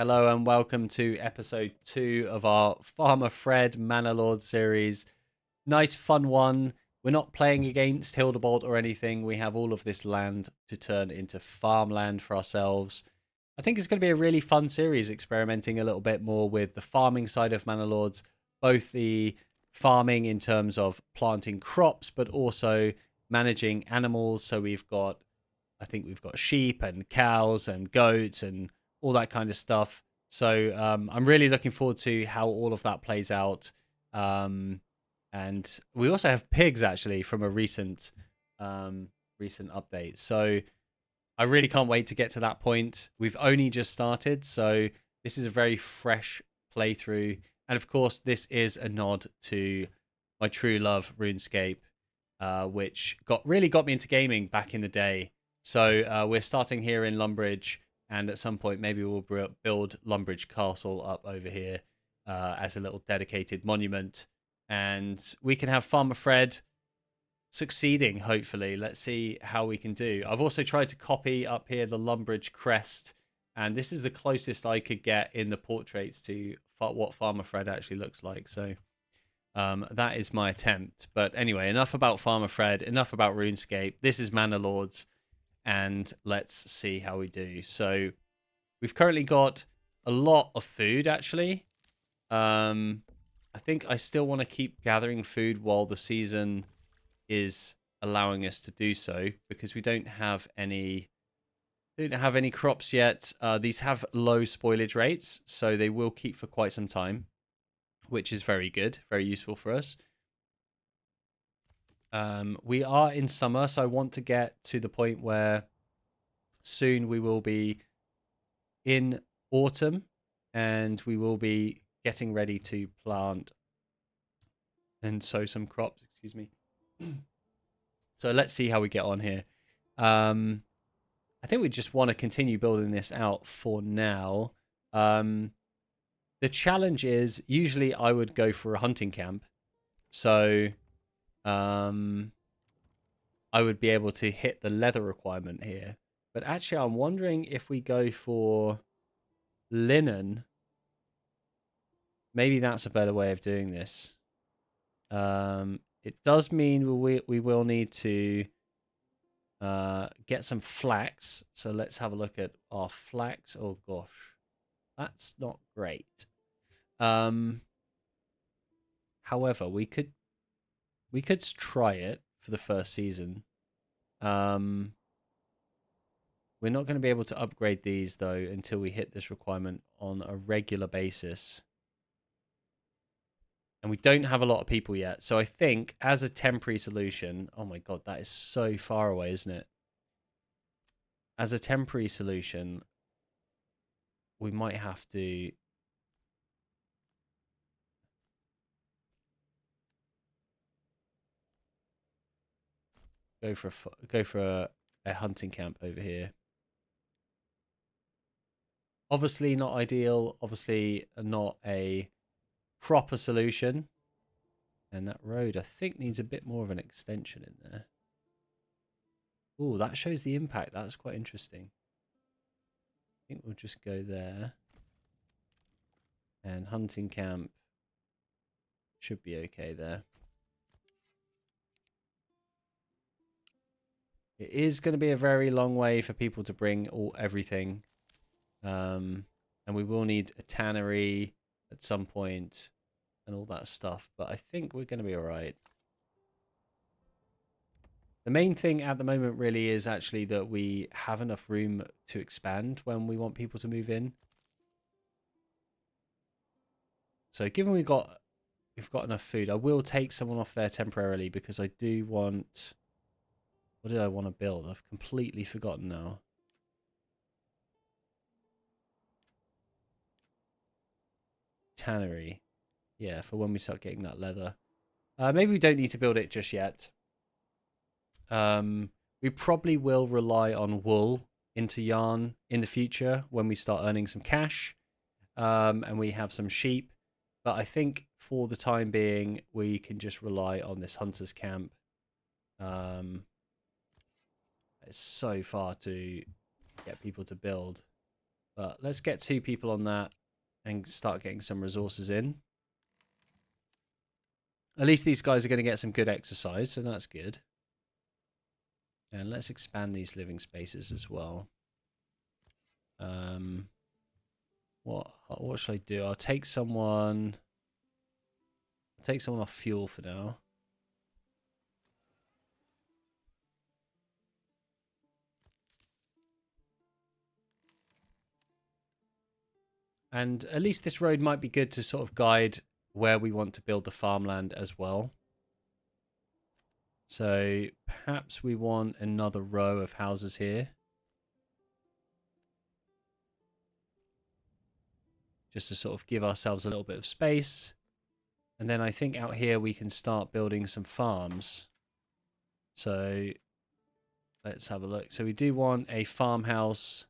Hello and welcome to episode 2 of our Farmer Fred Manor Lord series. Nice fun one. We're not playing against Hildebolt or anything. We have all of this land to turn into farmland for ourselves. I think it's going to be a really fun series, experimenting a little bit more with the farming side of Manor Lords, both the farming in terms of planting crops, but also managing animals. So I think we've got sheep and cows and goats and all that kind of stuff. So I'm really looking forward to how all of that plays out. Um, and we also have pigs actually from a recent update. So I really can't wait to get to that point. We've only just started, so this is a very fresh playthrough. And of course, this is a nod to my true love, Runescape, which really got me into gaming back in the day. So we're starting here in Lumbridge, and at some point maybe we'll build Lumbridge Castle up over here as a little dedicated monument. And we can have Farmer Fred succeeding, hopefully. Let's see how we can do. I've also tried to copy up here the Lumbridge crest, and this is the closest I could get in the portraits to what Farmer Fred actually looks like. So that is my attempt. But anyway, enough about Farmer Fred, enough about RuneScape. This is Manor Lords, and let's see how we do. So we've currently got a lot of food, actually. I think I still want to keep gathering food while the season is allowing us to do so, because we don't have any crops yet. These have low spoilage rates, so they will keep for quite some time, which is very good, very useful for us. We are in summer, so I want to get to the point where soon we will be in autumn and we will be getting ready to plant and sow some crops, excuse me. So let's see how we get on here. I think we just want to continue building this out for now. The challenge is, usually I would go for a hunting camp. So I would be able to hit the leather requirement here. But actually, I'm wondering if we go for linen. Maybe that's a better way of doing this. It does mean we will need to get some flax. So let's have a look at our flax. Oh gosh, that's not great. However, we could try it for the first season. We're not going to be able to upgrade these though until we hit this requirement on a regular basis. And we don't have a lot of people yet. So I think as a temporary solution, oh my God, that is so far away, isn't it? As a temporary solution, we might have to go for a hunting camp over here. Obviously not ideal, obviously not a proper solution. And that road, I think, needs a bit more of an extension in there. Oh, that shows the impact. That's quite interesting. I think we'll just go there. And hunting camp should be okay there. It is going to be a very long way for people to bring everything. And we will need a tannery at some point and all that stuff. But I think we're going to be all right. The main thing at the moment really is actually that we have enough room to expand when we want people to move in. So given we've got enough food, I will take someone off there temporarily because I do want... What did I want to build? I've completely forgotten now. Tannery. Yeah, for when we start getting that leather. Maybe we don't need to build it just yet. We probably will rely on wool into yarn in the future when we start earning some cash. And we have some sheep. But I think for the time being, we can just rely on this hunter's camp. It's so far to get people to build. But let's get 2 people on that and start getting some resources in. At least these guys are going to get some good exercise, so that's good. And let's expand these living spaces as well. What should I do? I'll take someone off fuel for now. And at least this road might be good to sort of guide where we want to build the farmland as well. So perhaps we want another row of houses here. Just to sort of give ourselves a little bit of space. And then I think out here we can start building some farms. So let's have a look. So we do want a farmhouse.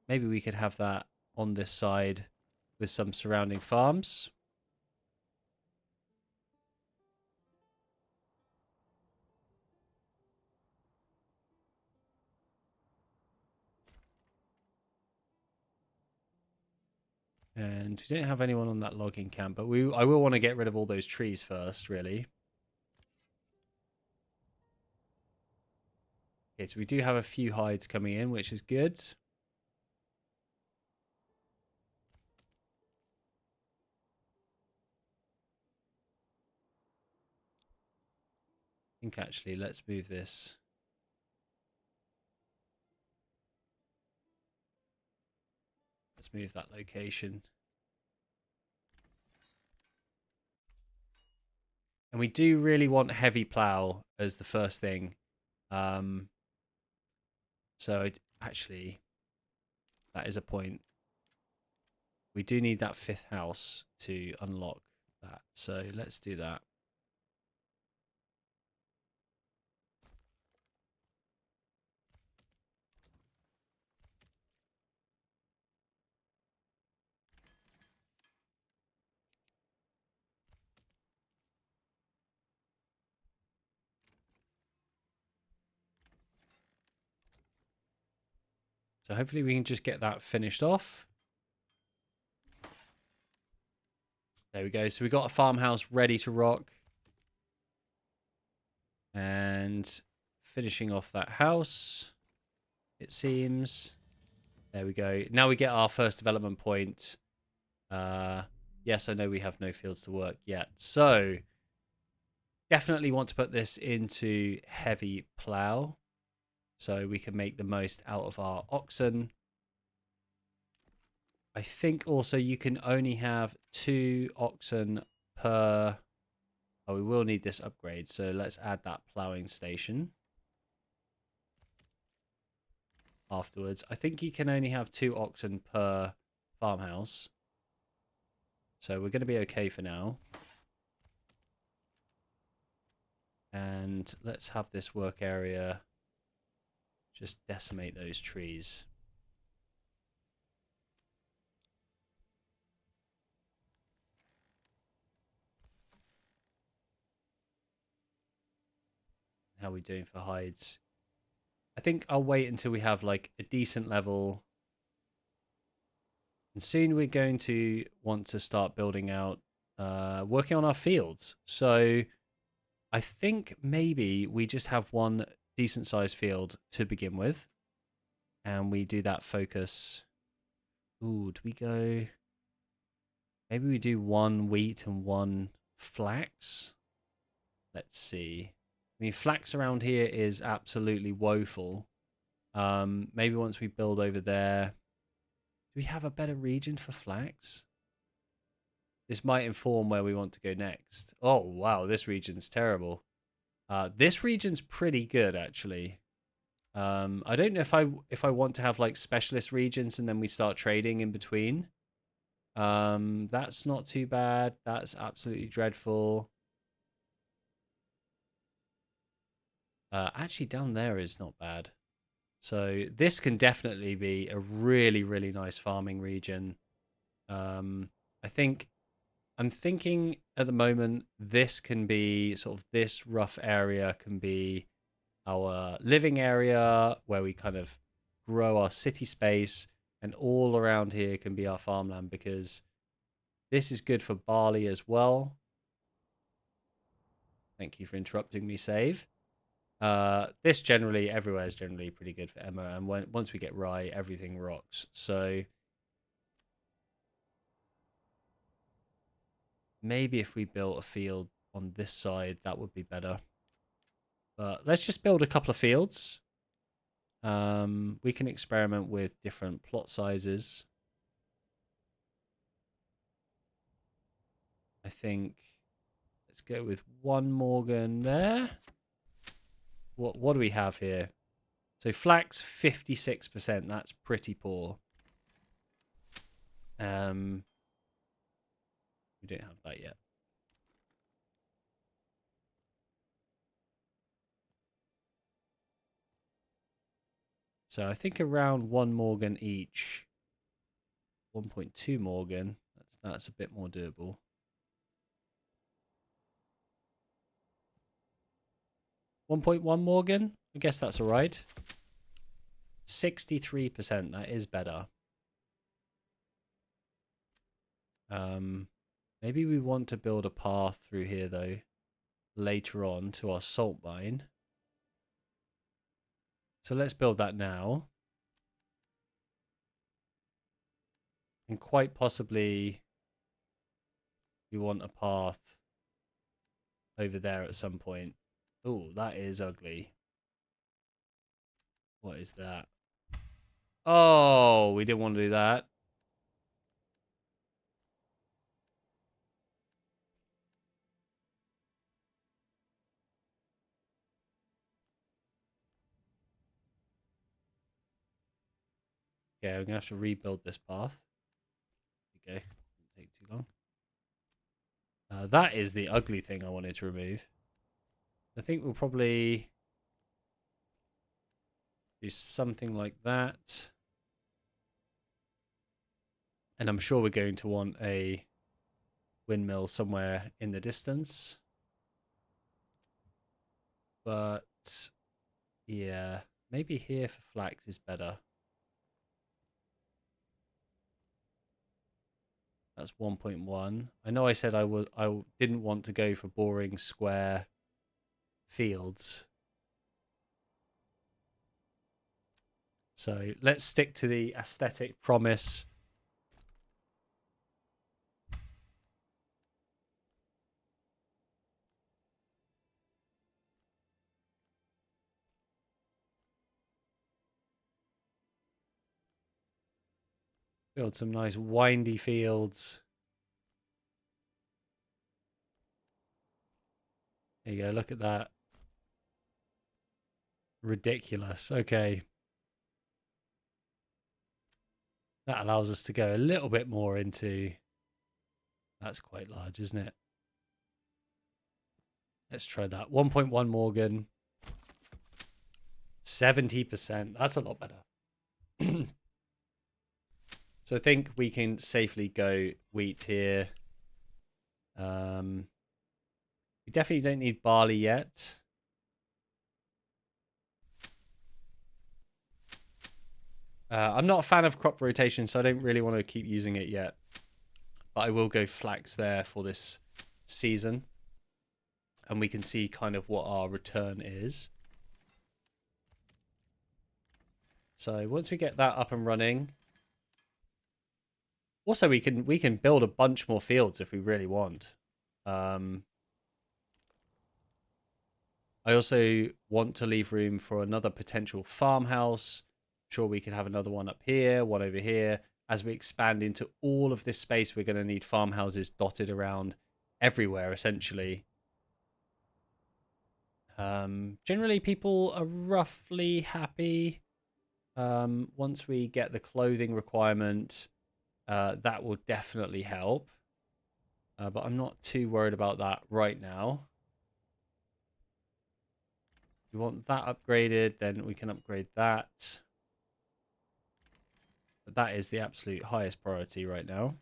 Maybe we could have that on this side with some surrounding farms. And we don't have anyone on that logging camp, but I will want to get rid of all those trees first, really. Okay, so we do have a few hides coming in, which is good. I think actually, let's move this. Let's move that location. And we do really want heavy plow as the first thing. So actually, that is a point. We do need that 5th house to unlock that. So let's do that. So hopefully we can just get that finished off. There we go. So we got a farmhouse ready to rock. And finishing off that house, it seems. There we go. Now we get our first development point. Yes, I know we have no fields to work yet. So definitely want to put this into heavy plow so we can make the most out of our oxen. I think also you can only have 2 oxen per... Oh, we will need this upgrade, so let's add that ploughing station afterwards. I think you can only have 2 oxen per farmhouse. So we're going to be okay for now. And let's have this work area just decimate those trees. How are we doing for hides? I think I'll wait until we have like a decent level. And soon we're going to want to start building out, working on our fields. So I think maybe we just have one decent sized field to begin with. And we do that focus. Ooh, do we go? Maybe we do 1 wheat and 1 flax. Let's see. I mean, flax around here is absolutely woeful. Maybe once we build over there. Do we have a better region for flax? This might inform where we want to go next. Oh, wow, this region's terrible. This region's pretty good, actually. I don't know if I want to have like specialist regions and then we start trading in between. That's not too bad. That's absolutely dreadful. Actually, down there is not bad. So this can definitely be a really, really nice farming region. I think I'm thinking at the moment this can be sort of this rough area can be our living area where we kind of grow our city space. And all around here can be our farmland because this is good for barley as well. Thank you for interrupting me, save. This generally, everywhere is generally pretty good for Emma. And once we get rye, everything rocks. So maybe if we built a field on this side, that would be better. But let's just build a couple of fields. We can experiment with different plot sizes. I think let's go with 1 Morgan there. What do we have here? So flax 56%. That's pretty poor. We don't have that yet. So I think around 1 Morgan each. 1.2 Morgan. That's a bit more doable. 1.1 Morgan. I guess that's all right. 63%. That is better. Maybe we want to build a path through here though later on to our salt mine. So let's build that now. And quite possibly we want a path over there at some point. Oh, that is ugly. What is that? Oh, we didn't want to do that. Okay, I'm going to have to rebuild this path. Okay, didn't take too long. That is the ugly thing I wanted to remove. I think we'll probably do something like that. And I'm sure we're going to want a windmill somewhere in the distance. But yeah, maybe here for flax is better. That's 1.1. I know I said I didn't want to go for boring square fields. So let's stick to the aesthetic promise. Build some nice windy fields. There you go. Look at that. Ridiculous. Okay. That allows us to go a little bit more into... That's quite large, isn't it? Let's try that. 1.1 Morgan. 70%. That's a lot better. So I think we can safely go wheat here. We definitely don't need barley yet. I'm not a fan of crop rotation, so I don't really want to keep using it yet. But I will go flax there for this season. And we can see kind of what our return is. So once we get that up and running... Also, we can build a bunch more fields if we really want. I also want to leave room for another potential farmhouse. I'm sure we could have another one up here, one over here. As we expand into all of this space, we're going to need farmhouses dotted around everywhere, essentially. Generally, people are roughly happy. Once we get the clothing requirement, that will definitely help. But I'm not too worried about that right now. If we want that upgraded, then we can upgrade that. But that is the absolute highest priority right now.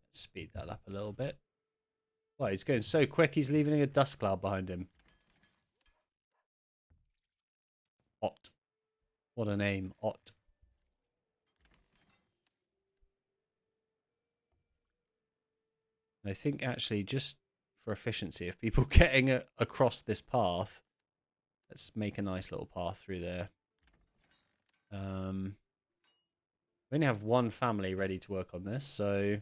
Let's speed that up a little bit. Wow, he's going so quick, he's leaving a dust cloud behind him. Ott. What a name, Ott. I think actually, just for efficiency, if people getting across this path, let's make a nice little path through there. We only have one family ready to work on this, so...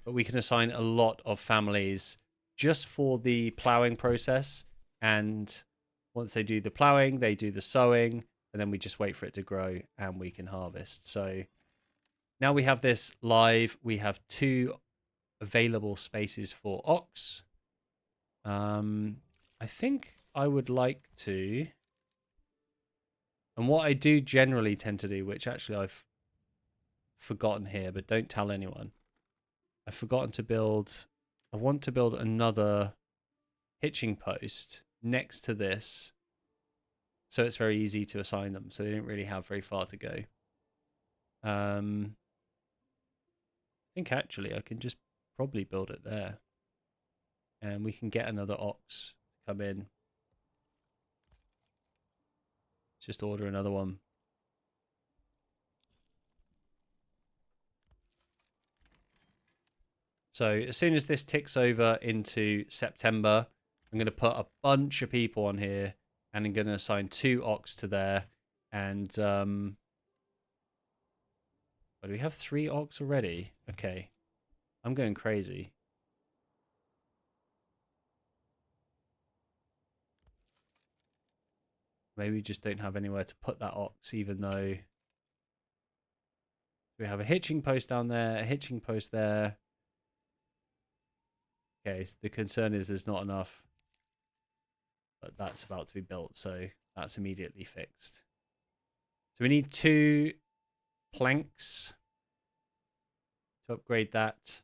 But we can assign a lot of families just for the ploughing process. And once they do the ploughing, they do the sowing, and then we just wait for it to grow and we can harvest. So now we have this live. We have 2 available spaces for ox. I think I would like to... And what I do generally tend to do, which actually I've forgotten here, but don't tell anyone. I've forgotten to build... I want to build another hitching post next to this, so it's very easy to assign them, so they don't really have very far to go. I think actually I can just probably build it there, and we can get another ox to come in. Just order another one. So as soon as this ticks over into September, I'm going to put a bunch of people on here, and I'm going to assign 2 ox to there. And do we have 3 ox already? Okay, I'm going crazy. Maybe we just don't have anywhere to put that ox, even though we have a hitching post down there, a hitching post there. Okay, so the concern is there's not enough, but that's about to be built, so that's immediately fixed. So we need 2 planks to upgrade that.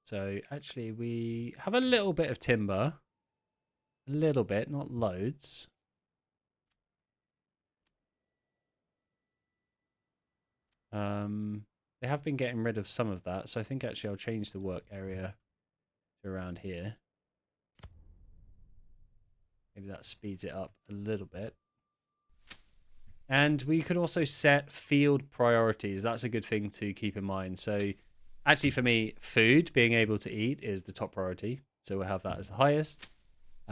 So actually we have a little bit of timber. A little bit, not loads. They have been getting rid of some of that, so I think actually I'll change the work area to around here. Maybe that speeds it up a little bit. And we can also set field priorities. That's a good thing to keep in mind. So actually for me, food, being able to eat, is the top priority. So we'll have that as the highest.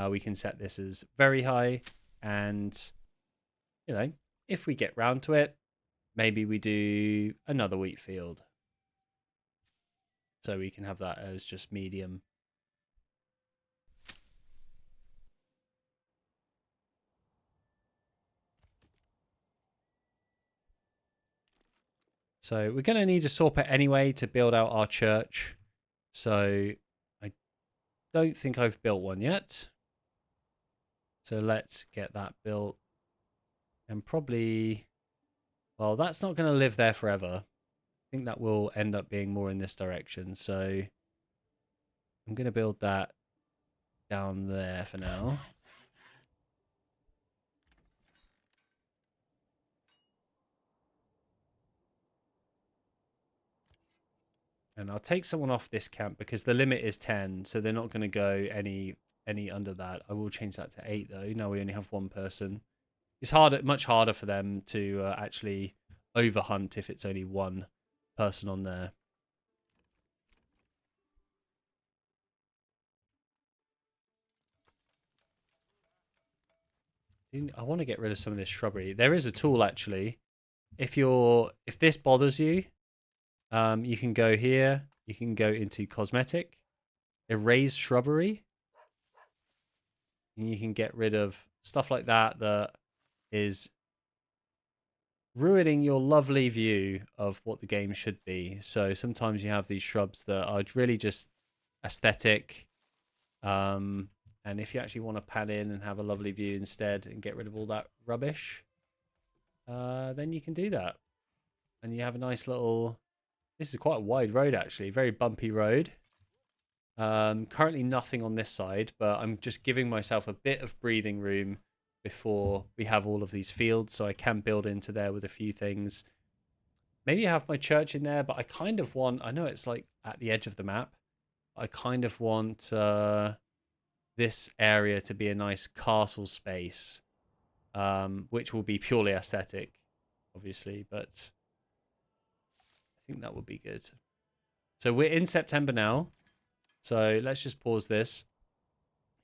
We can set this as very high. And, you know, if we get round to it, maybe we do another wheat field. So we can have that as just medium. So we're going to need a saw pit anyway to build out our church. So I don't think I've built one yet. So let's get that built. And probably, well, that's not going to live there forever. I think that will end up being more in this direction. So I'm going to build that down there for now. And I'll take someone off this camp because the limit is 10. So they're not going to go any under that. I will change that to 8 though. Now we only have 1 person. It's harder, much harder for them to actually overhunt if it's only 1 person on there. I want to get rid of some of this shrubbery. There is a tool actually. If this bothers you, you can go here. You can go into cosmetic, erase shrubbery, and you can get rid of stuff like that that is ruining your lovely view of what the game should be. So sometimes you have these shrubs that are really just aesthetic. And if you actually want to pan in and have a lovely view instead and get rid of all that rubbish, then you can do that. And you have a nice little... This is quite a wide road, actually. Very bumpy road. Currently nothing on this side, but I'm just giving myself a bit of breathing room before we have all of these fields, so I can build into there with a few things. maybe have my church in there, but I kind of want, I know it's like at the edge of the map. I kind of want this area to be a nice castle space, which will be purely aesthetic, obviously, but I think that would be good. So we're in September now. So let's just pause this.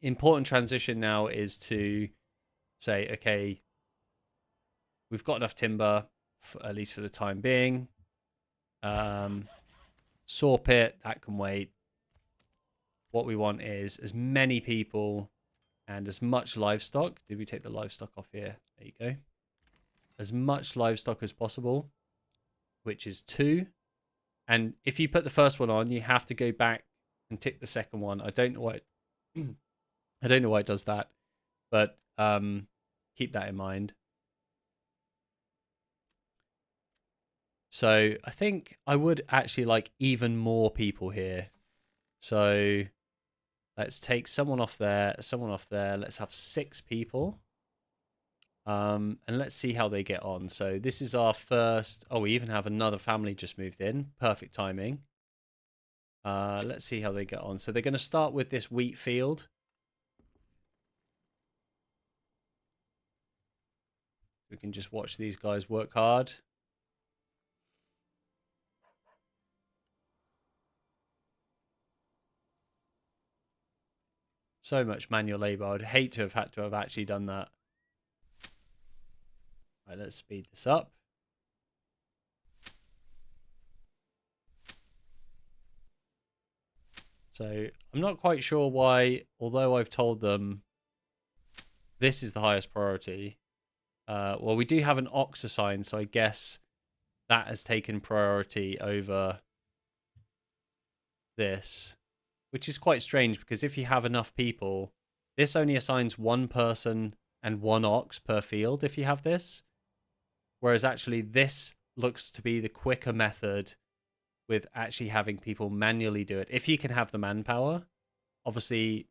Important transition now is to say, okay, we've got enough timber, at least for the time being. Saw pit, that can wait. What we want is as many people and as much livestock. Did we take the livestock off here? There you go. As much livestock as possible, which is 2. And if you put the first one on, you have to go back and tick the second one. I don't know why I don't know why it does that, but keep that in mind. So I think I would actually like even more people here. So let's take someone off there, someone off there. Let's have 6 people. And let's see how they get on. So this is our first. Oh, we even have another family just moved in. Perfect timing. Let's see how they get on. So they're going to start with this wheat field. We can just watch these guys work hard. So much manual labor. I'd hate to have had to have actually done that. All right, let's speed this up. So I'm not quite sure why, although I've told them this is the highest priority. Well, we do have an ox assigned, so I guess that has taken priority over this, which is quite strange because if you have enough people, this only assigns 1 person and 1 ox per field if you have this. Whereas actually this looks to be the quicker method with actually having people manually do it. If you can have the manpower, obviously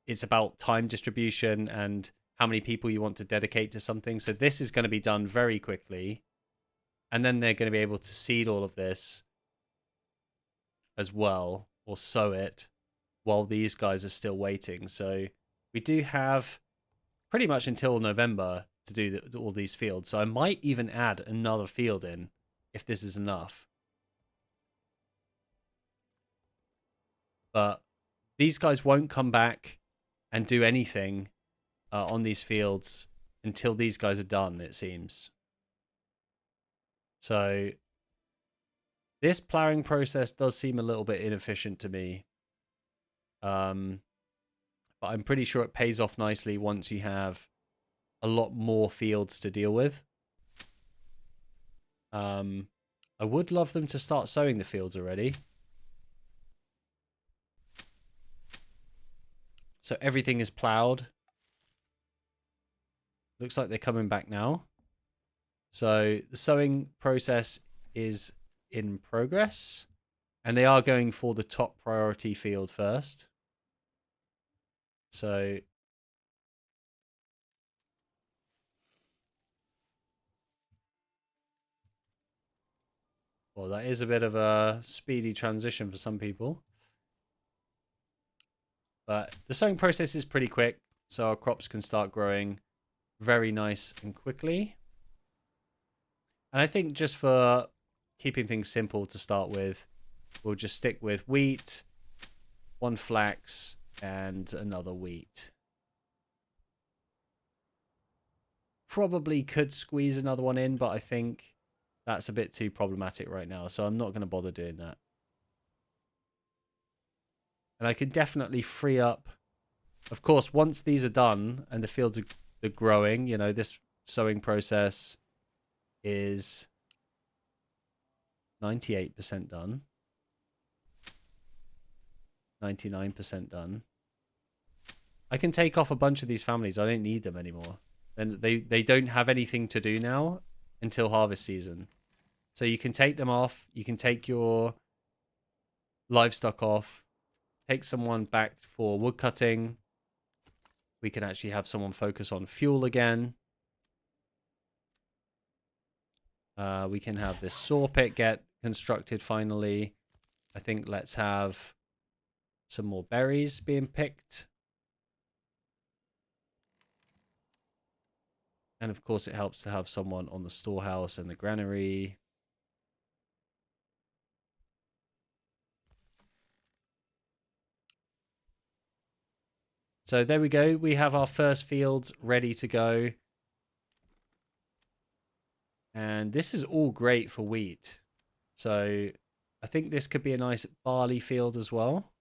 it's about time distribution and how many people you want to dedicate to something. So this is going to be done very quickly. And then they're going to be able to seed all of this as well, or sow it, while these guys are still waiting. So we do have pretty much until November to do all these fields. So I might even add another field in if this is enough. But these guys won't come back and do anything on these fields until these guys are done, it seems. So this ploughing process does seem a little bit inefficient to me. But I'm pretty sure it pays off nicely once you have a lot more fields to deal with. I would love them to start sowing the fields already. So everything is ploughed. Looks like they're coming back now. So the sowing process is in progress. And they are going for the top priority field first. So well, that is a bit of a speedy transition for some people. But the sowing process is pretty quick, so our crops can start growing very nice and quickly. And I think just for keeping things simple to start with, we'll just stick with wheat, 1 flax, and another wheat. Probably could squeeze another one in, but I think that's a bit too problematic right now, so I'm not going to bother doing that. And I could definitely free up. Of course, once these are done and the fields are growing, you know, this sowing process is 98% done. 99% done. I can take off a bunch of these families. I don't need them anymore. And they don't have anything to do now until harvest season. So you can take them off. You can take your livestock off. Take someone back for wood cutting. We can actually have someone focus on fuel again. We can have this saw pit get constructed finally. I think let's have some more berries being picked. And of course, it helps to have someone on the storehouse and the granary. So there we go. We have our first fields ready to go. And this is all great for wheat. So I think this could be a nice barley field as well.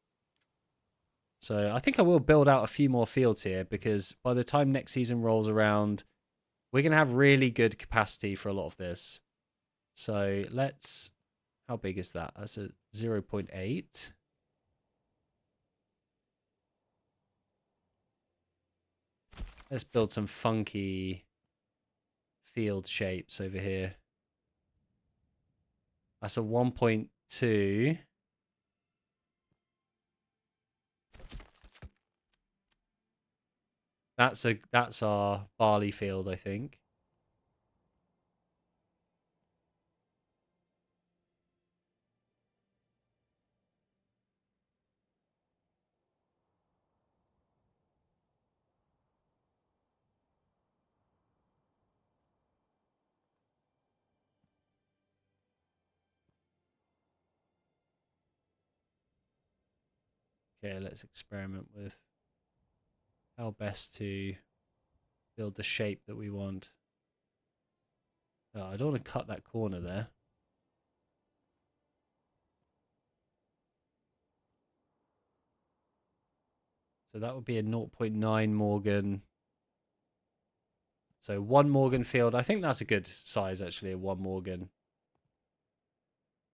So I think I will build out a few more fields here because by the time next season rolls around, we're going to have really good capacity for a lot of this. So let's, how big is that? That's a 0.8. Let's build some funky field shapes over here. That's a 1.2. That's our barley field, I think. Okay, let's experiment with how best to build the shape that we want. Oh, I don't want to cut that corner there. So that would be a 0.9 Morgan. So 1 Morgan field. I think that's a good size, actually, a 1 Morgan.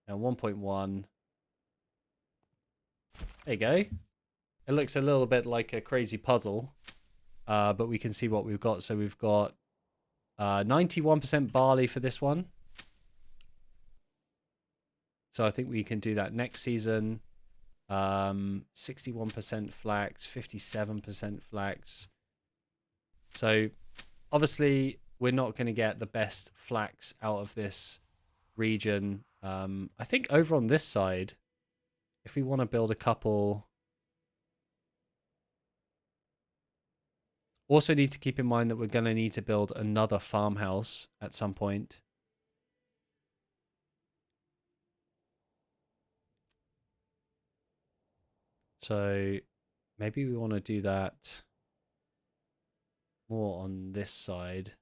And 1.1. There you go. It looks a little bit like a crazy puzzle, but we can see what we've got. So we've got 91% barley for this one. So I think we can do that next season. 61% flax, 57% flax. So obviously we're not going to get the best flax out of this region. I think over on this side, if we want to build a couple, also need to keep in mind that we're going to need to build another farmhouse at some point. So maybe we want to do that more on this side.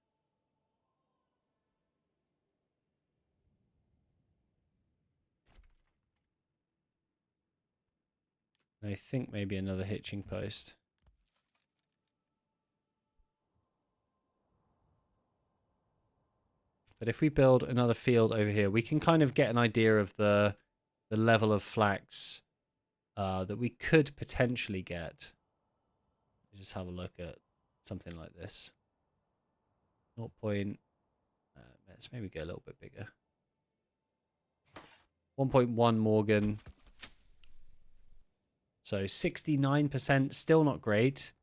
And I think maybe another hitching post. But if we build another field over here, we can kind of get an idea of the level of flax that we could potentially get. Just have a look at something like this. 0. Let's maybe go a little bit bigger. 1.1 Morgan. So 69%, still not great.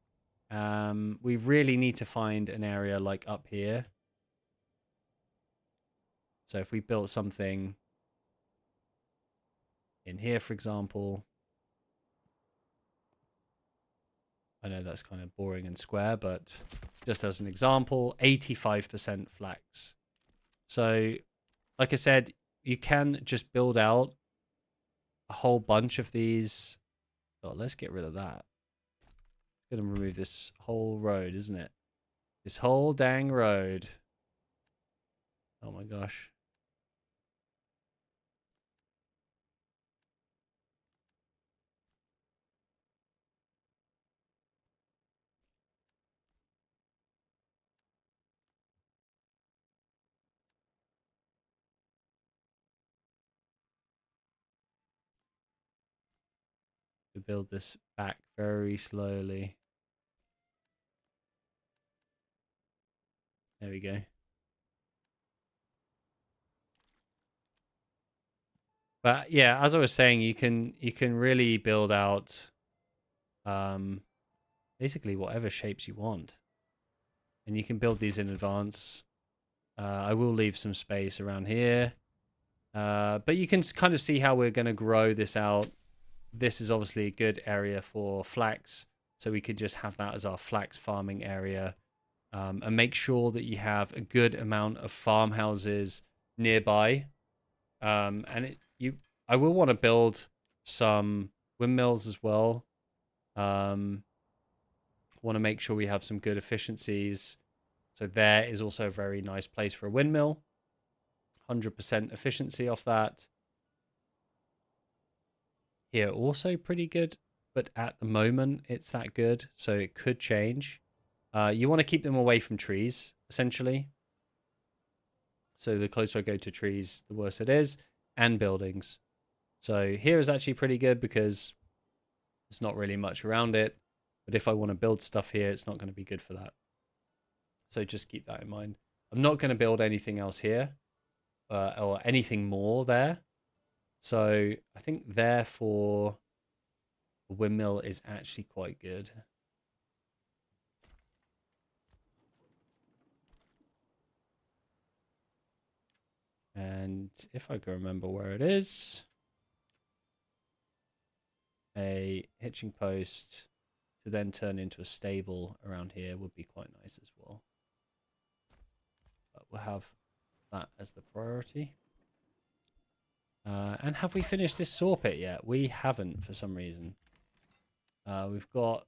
We really need to find an area like up here. So if we built something in here, for example, I know that's kind of boring and square, but just as an example, 85% flax. So like I said, you can just build out a whole bunch of these. Oh, let's get rid of that. It's going to remove this whole road, isn't it? This whole dang road. Oh my gosh. To build this back very slowly. There we go. But yeah, as I was saying, you can really build out basically whatever shapes you want. And you can build these in advance. I will leave some space around here. But you can kind of see how we're going to grow this out. This is obviously a good area for flax. So we could just have that as our flax farming area. And make sure that you have a good amount of farmhouses nearby. I will want to build some windmills as well. Want to make sure we have some good efficiencies. So there is also a very nice place for a windmill. 100% efficiency off that. Here also pretty good, but at the moment it's that good, so it could change. You want to keep them away from trees, essentially. So the closer I go to trees, the worse it is, and buildings. So here is actually pretty good because there's not really much around it. But if I want to build stuff here, it's not going to be good for that. So just keep that in mind. I'm not going to build anything else here or anything more there. So I think therefore the windmill is actually quite good. And if I can remember where it is, a hitching post to then turn into a stable around here would be quite nice as well. But we'll have that as the priority. And have we finished this saw pit yet? We haven't for some reason. We've got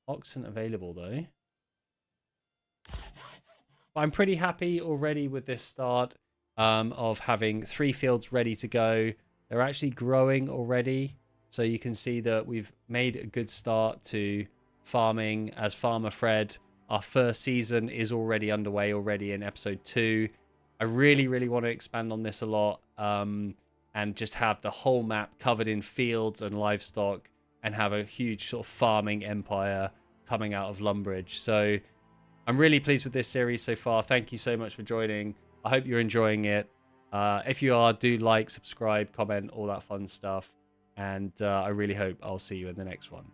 oxen available though. But I'm pretty happy already with this start of having 3 fields ready to go. They're actually growing already. So you can see that we've made a good start to farming as Farmer Fred. Our first season is already underway already in episode 2. I really, really want to expand on this a lot and just have the whole map covered in fields and livestock and have a huge sort of farming empire coming out of Lumbridge. So I'm really pleased with this series so far. Thank you so much for joining. I hope you're enjoying it. If you are, do like, subscribe, comment, all that fun stuff. And I really hope I'll see you in the next one.